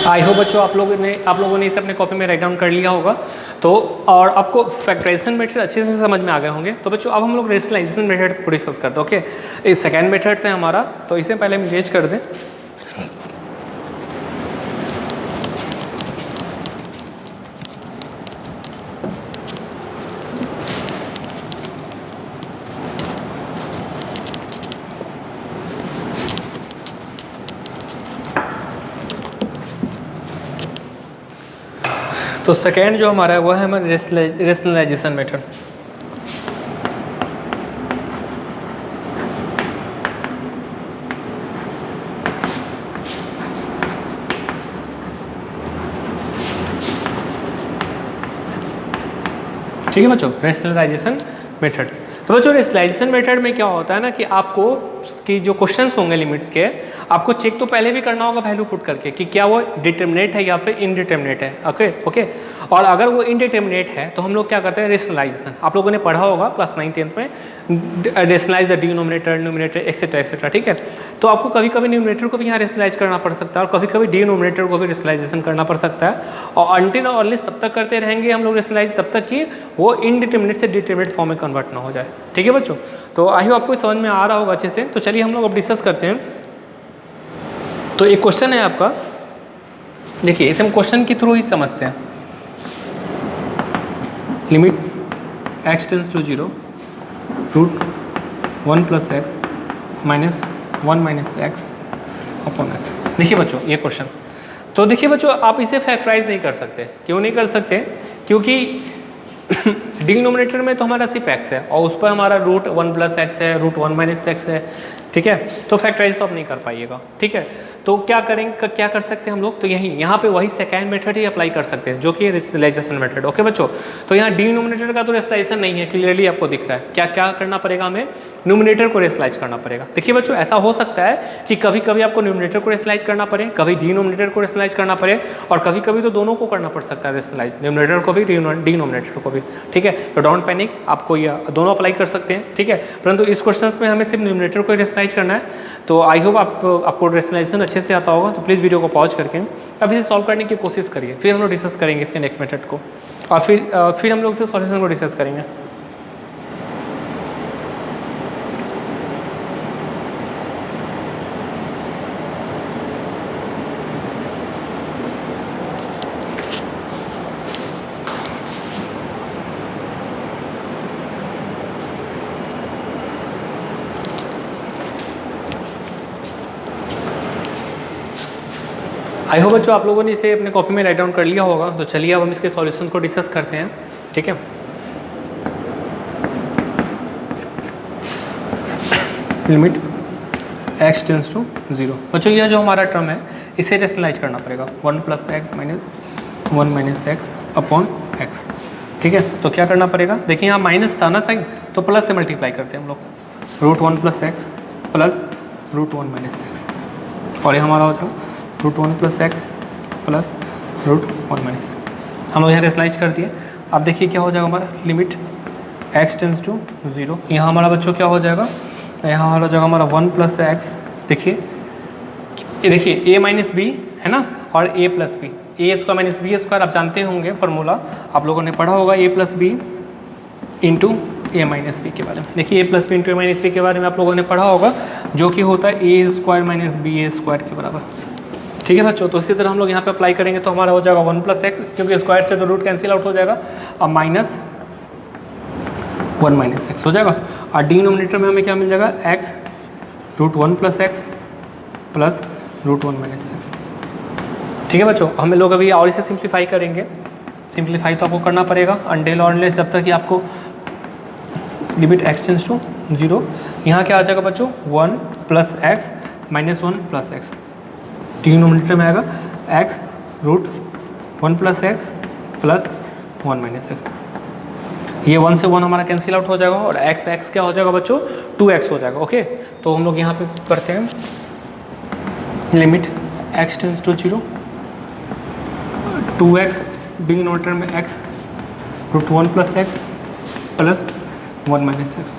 A: आई होप बच्चों आप लोगों ने इसे अपने कॉपी में राइट डाउन कर लिया होगा। तो और आपको फैक्टराइजेशन मेथड अच्छे से समझ में आ गए होंगे। तो बच्चों अब हम लोग रेशनलाइजेशन मेथड को डिस्कस करते हैं। ओके, इस सेकेंड मेथड से हमारा, तो इसे पहले हम इंगेज कर दें। तो सेकेंड जो हमारा है वो है हमारा रेशनलाइजेशन मेथड। ठीक है बच्चों, रेशनलाइजेशन मेथड। तो बच्चों रेशनलाइजेशन मेथड में क्या होता है ना कि आपको कि जो क्वेश्चंस होंगे लिमिट्स के, आपको चेक तो पहले भी करना होगा वैल्यू पुट करके कि क्या वो डिटरमिनेट है या फिर इनडिटरमिनेट है। ओके, और अगर वो इनडिटरमिनेट है तो हम लोग क्या करते हैं रेशनलाइजेशन। आप लोगों ने पढ़ा होगा क्लास 9th-10th में, rationalize the denominator, numerator etcetera etcetera. ठीक है, तो आपको कभी कभी न्यूमरेटर को भी यहाँ रेशनलाइज करना पड़ सकता है और कभी कभी डिनोमिनेटर को भी रेशनलाइजेशन करना पड़ सकता है। और अनटिल और अनलेस तब तक करते रहेंगे हम लोग रेशनलाइज, तब तक कि वो इनडिटरमिनेट से डिटरमिनेट फॉर्म में कन्वर्ट ना हो जाए। ठीक है बच्चों, तो आई होप आपको समझ में आ रहा होगा अच्छे से। तो चलिए हम लोग अब डिस्कस करते हैं। तो एक क्वेश्चन है आपका, देखिए इसे हम क्वेश्चन के थ्रू ही समझते हैं। Limit x tends to 0 root 1 + x minus 1 minus x upon x। देखिए बच्चों ये क्वेश्चन, तो देखिए बच्चों आप इसे फैक्टराइज नहीं कर सकते। क्यों नहीं कर सकते? क्योंकि डिनोमिनेटर में तो हमारा सिर्फ x है और उस पर हमारा रूट 1 + x है, रूट 1 - x है। ठीक है, तो फैक्टराइज तो आप नहीं कर पाइएगा। ठीक है, तो क्या करेंगे, क्या कर सकते हैं हम लोग, तो यहाँ पे वही सेकेंड मेथड ही अप्लाई कर सकते हैं जो कि रेशनलाइजेशन मेथड। ओके बच्चों, तो यहाँ डिनोमिनेटर का तो रेशनलाइजेशन नहीं है, क्लियरली आपको दिख रहा है। क्या क्या करना पड़ेगा, हमें न्यूमिनेटर को रेशनलाइज करना पड़ेगा। देखिए बच्चों, ऐसा हो सकता है कि कभी कभी आपको न्यूमिनेटर को रेशनलाइज करना पड़े, कभी डिनोमिनेटर को रेशनलाइज करना पड़े, और कभी कभी तो दोनों को करना पड़ सकता है रेशनलाइज, न्यूमिनेटर को भी डिनोमिनेटर को भी। ठीक है, तो डोंट पैनिक, आपको ये दोनों अप्लाई कर सकते हैं। ठीक है, परंतु इस क्वेश्चन में हमें सिर्फ न्यूमिनेटर को रेशनलाइज करना है। तो आई होप आपको रेशनलाइजेशन अच्छे से आता होगा। तो प्लीज़ वीडियो को पॉज करके अब इसे सॉल्व करने की कोशिश करिए, फिर हम लोग डिस्कस करेंगे इसके नेक्स्ट मेथड को, और फिर हम लोग इसे सॉल्यूशन को डिस्कस करेंगे। आई होप बच्चों आप लोगों ने इसे अपने कॉपी में राइट डाउन कर लिया होगा। तो चलिए अब हम इसके सॉल्यूशन को डिस्कस करते हैं। ठीक है, लिमिट x टेंस टू 0। बच्चों यह जो हमारा टर्म है इसे रेशनलाइज करना पड़ेगा, 1 + x - 1 - x अपॉन x। ठीक है, तो क्या करना पड़ेगा, देखिए यहाँ माइनस था ना साइन, तो प्लस से मल्टीप्लाई करते हैं हम लोग, √1 + x प्लस √1 - x, और ये हमारा हो जाएगा √1 + x प्लस √1 - x। हम लोग यहाँ रेशनलाइज कर दिए। अब देखिए क्या हो जाएगा हमारा, लिमिट x टेंस टू 0। यहाँ हमारा बच्चों क्या हो जाएगा, यहाँ हमारा जगह हमारा 1 + x, देखिए ये देखिए a - b है ना, और a + b, a² - b² आप जानते होंगे फार्मूला, आप लोगों ने पढ़ा होगा a + b into a - b के बारे में। देखिए a + b into a - b के बारे में आप लोगों ने पढ़ा होगा, जो कि होता है a² - ba² के बराबर। ठीक है बच्चों, तो इसी तरह हम लोग यहाँ पे अप्लाई करेंगे, तो हमारा हो जाएगा 1 + x, क्योंकि स्क्वायर से तो रूट कैंसिल आउट हो जाएगा, अब माइनस 1 - x हो जाएगा, और डिनोमिनेटर में हमें क्या मिल जाएगा, x √1 + x प्लस √1 - x। ठीक है बच्चों, हम लोग अभी और इसे सिंप्लीफाई करेंगे। सिंप्लीफाई तो आपको करना पड़ेगा अनटिल और अनलेस, जब तक कि आपको लिमिट x टेंस टू 0। यहाँ क्या आ जाएगा बच्चों, 1 + x - 1 + x, डिनोमिनेटर में आएगा x √1 + x प्लस 1 - x। ये 1 से 1 हमारा कैंसिल आउट हो जाएगा, और x क्या हो जाएगा बच्चों, 2x हो जाएगा। ओके, तो हम लोग यहाँ पे करते हैं limit x tends to 0, 2x denominator में x √1 + x प्लस 1 - x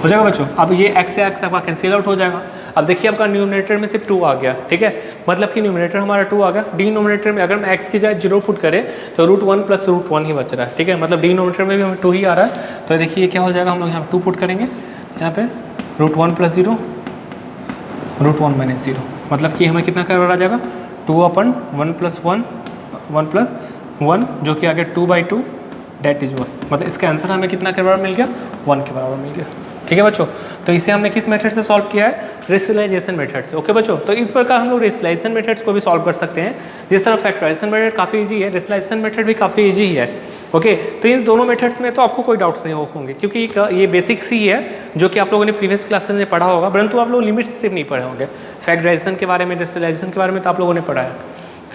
A: हो जाएगा बच्चों। अब ये x से x आपका कैंसिल आउट हो जाएगा। अब देखिए आपका न्यूमिनेटर में सिर्फ 2 आ गया। ठीक है, मतलब कि न्यूमिनेटर हमारा 2 आ गया, डिनोमिनेटर में अगर हम x की जगह 0 पुट करें तो √1 + √1 ही बच रहा है। ठीक है, मतलब डिनोमिनेटर में भी हमें 2 ही आ रहा है। तो देखिए क्या हो जाएगा, हम लोग यहाँ 2 पुट करेंगे, यहाँ पे √1 + 0 √1 - 0, मतलब कि हमें कितना करवा आ जाएगा, 2/1 + 1 1 + 1, जो कि आ गया 2/2 दैट इज 1। मतलब इसका आंसर हमें कितना के बराबर मिल गया, 1 के बराबर मिल गया। ठीक है बच्चों, तो इसे हमने किस मेथड से सॉल्व किया है, रेशनलाइजेशन मेथड से। ओके बच्चों, तो इस प्रकार हम लोग रेशनलाइजेशन मेथड्स को भी सॉल्व कर सकते हैं। जिस तरह फैक्टराइजेशन मेथड काफ़ी इजी है, रेशनलाइजेशन मेथड भी काफ़ी इजी ही है। ओके, तो इन दोनों मेथड्स में तो आपको कोई डाउट्स नहीं होंगे, क्योंकि ये बेसिक्स ही है जो कि आप लोगों ने प्रीवियस क्लासेस में पढ़ा होगा, परंतु आप लोग लिमिट्स सिर्फ नहीं पढ़े होंगे। फैक्टराइजेशन के बारे में, रेशनलाइजेशन के बारे में तो आप लोगों ने पढ़ा है।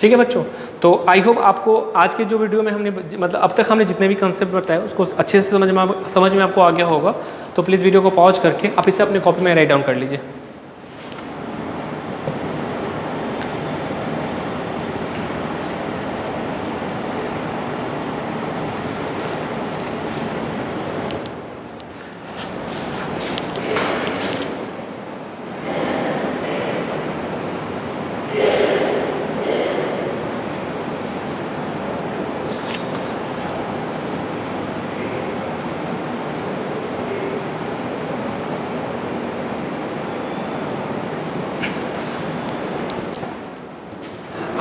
A: ठीक है बच्चों, तो आई होप आपको आज के जो वीडियो में हमने मतलब अब तक हमने जितने भी कंसेप्ट बताए उसको अच्छे से समझ में आपको आ गया होगा। तो प्लीज़ वीडियो को पॉज करके आप इसे अपने कॉपी में राइट डाउन कर लीजिए।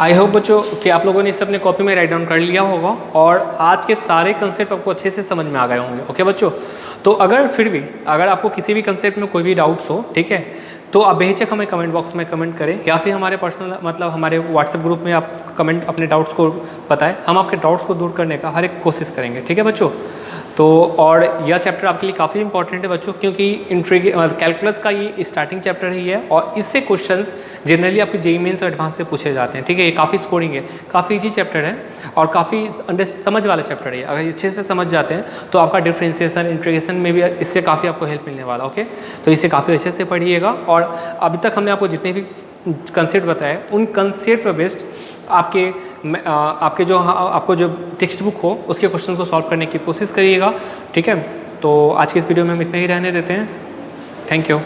A: आई होप बच्चों कि आप लोगों ने इसे अपने कॉपी में राइट डाउन कर लिया होगा और आज के सारे कंसेप्ट आपको अच्छे से समझ में आ गए होंगे। ओके बच्चों, तो अगर आपको किसी भी कंसेप्ट में कोई भी डाउट्स हो, ठीक है, तो आप बेहिचक हमें कमेंट बॉक्स में कमेंट करें, या फिर हमारे पर्सनल मतलब हमारे व्हाट्सएप ग्रुप में आप कमेंट अपने डाउट्स को बताएं। हम आपके डाउट्स को दूर करने का हर एक कोशिश करेंगे। ठीक है बच्चों, तो और यह चैप्टर आपके लिए काफ़ी इंपॉर्टेंट है बच्चों, क्योंकि कैलकुलस का ये स्टार्टिंग चैप्टर ही है और इससे क्वेश्चंस जनरली आपके जेईई मेंस और एडवांस से पूछे जाते हैं, ठीक है। ये काफ़ी स्कोरिंग है, काफ़ी इजी चैप्टर है और काफ़ी समझ वाला चैप्टर है। अगर अच्छे से समझ जाते हैं तो आपका डिफ्रेंशिएशन इंटीग्रेशन में भी इससे काफ़ी आपको हेल्प मिलने वाला, ओके। तो इसे काफ़ी अच्छे से पढ़िएगा और अभी तक हमने आपको जितने भी कंसेप्ट बताए उन कंसेप्ट पर बेस्ड आपके जो आपको जो टेक्स्ट बुक हो उसके क्वेश्चन को सॉल्व करने की कोशिश करिएगा, ठीक है। तो आज की इस वीडियो में हम इतना ही रहने देते हैं। Thank you.